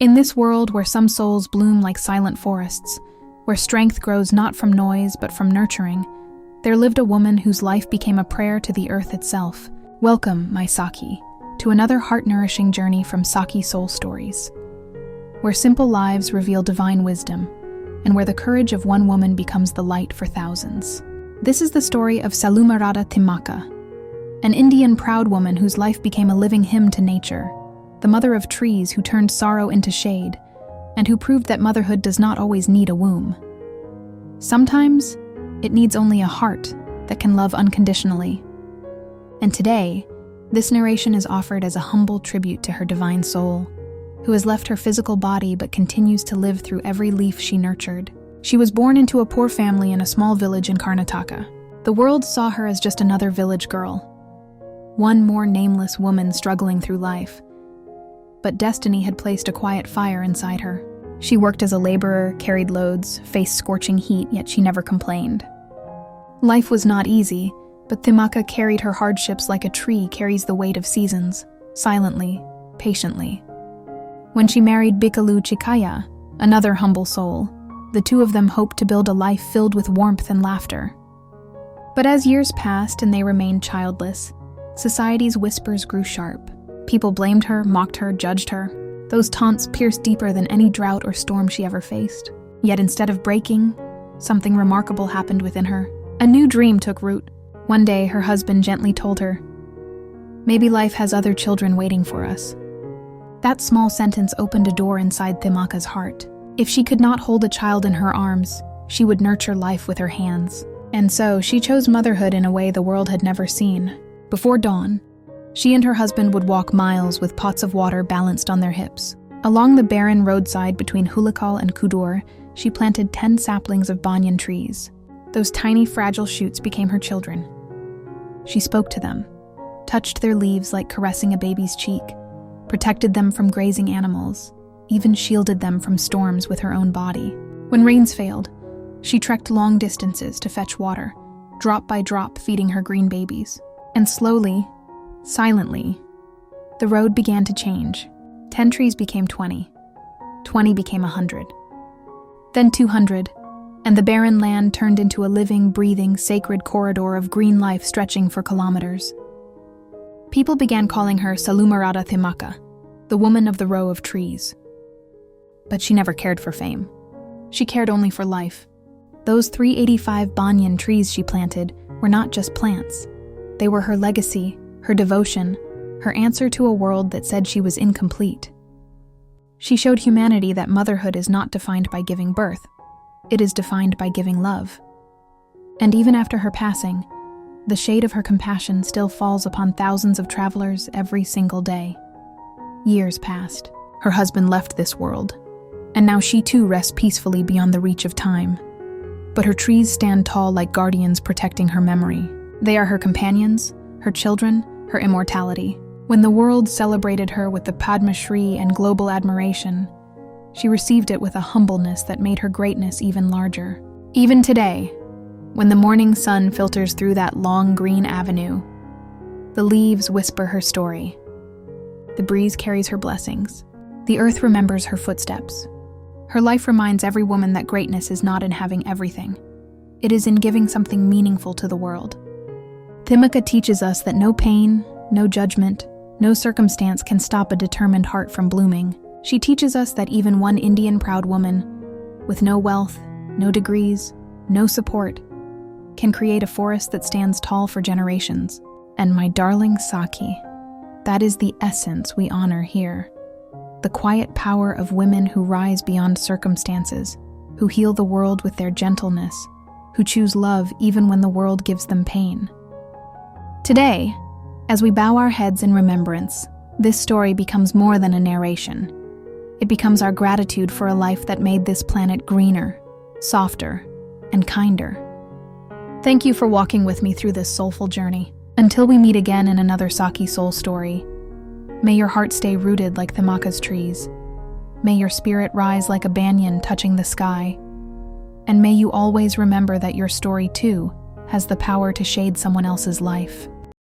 In this world where some souls bloom like silent forests, where strength grows not from noise but from nurturing, there lived a woman whose life became a prayer to the earth itself. Welcome, my Sakhi, to another heart-nourishing journey from Sakhi Soul Stories, where simple lives reveal divine wisdom, and where the courage of one woman becomes the light for thousands. This is the story of Salumarada Thimmakka, an Indian proud woman whose life became a living hymn to nature, the mother of trees who turned sorrow into shade, and who proved that motherhood does not always need a womb. Sometimes, it needs only a heart that can love unconditionally. And today, this narration is offered as a humble tribute to her divine soul, who has left her physical body but continues to live through every leaf she nurtured. She was born into a poor family in a small village in Karnataka. The world saw her as just another village girl, one more nameless woman struggling through life. But destiny had placed a quiet fire inside her. She worked as a laborer, carried loads, faced scorching heat, yet she never complained. Life was not easy, but Thimmakka carried her hardships like a tree carries the weight of seasons, silently, patiently. When she married Bikalu Chikaya, another humble soul, the two of them hoped to build a life filled with warmth and laughter. But as years passed and they remained childless, society's whispers grew sharp. People blamed her, mocked her, judged her. Those taunts pierced deeper than any drought or storm she ever faced. Yet instead of breaking, something remarkable happened within her. A new dream took root. One day, her husband gently told her, "Maybe life has other children waiting for us." That small sentence opened a door inside Thimmakka's heart. If she could not hold a child in her arms, she would nurture life with her hands. And so, she chose motherhood in a way the world had never seen. Before dawn, she and her husband would walk miles with pots of water balanced on their hips. Along the barren roadside between Hulikal and Kudur, she planted 10 saplings of banyan trees. Those tiny, fragile shoots became her children. She spoke to them, touched their leaves like caressing a baby's cheek, protected them from grazing animals, even shielded them from storms with her own body. When rains failed, she trekked long distances to fetch water, drop by drop feeding her green babies. And slowly, silently, the road began to change. 10 trees became 20. 20 became 100. Then 200, and the barren land turned into a living, breathing, sacred corridor of green life stretching for kilometers. People began calling her Salumarada Thimmakka, the woman of the row of trees. But she never cared for fame. She cared only for life. Those 385 banyan trees she planted were not just plants. They were her legacy, her devotion, her answer to a world that said she was incomplete. She showed humanity that motherhood is not defined by giving birth. It is defined by giving love. And even after her passing, the shade of her compassion still falls upon thousands of travelers every single day. Years passed. Her husband left this world, and now she too rests peacefully beyond the reach of time. But her trees stand tall like guardians protecting her memory. They are her companions, her children, her immortality. When the world celebrated her with the Padma Shri and global admiration, she received it with a humbleness that made her greatness even larger. Even today, when the morning sun filters through that long green avenue, the leaves whisper her story. The breeze carries her blessings. The earth remembers her footsteps. Her life reminds every woman that greatness is not in having everything. It is in giving something meaningful to the world. Thimmakka teaches us that no pain, no judgment, no circumstance can stop a determined heart from blooming. She teaches us that even one Indian proud woman, with no wealth, no degrees, no support, can create a forest that stands tall for generations. And my darling Sakhi, that is the essence we honor here. The quiet power of women who rise beyond circumstances, who heal the world with their gentleness, who choose love even when the world gives them pain. Today, as we bow our heads in remembrance, this story becomes more than a narration. It becomes our gratitude for a life that made this planet greener, softer, and kinder. Thank you for walking with me through this soulful journey. Until we meet again in another Sakhi soul story, may your heart stay rooted like Thimmakka's trees. May your spirit rise like a banyan touching the sky. And may you always remember that your story, too, has the power to shade someone else's life.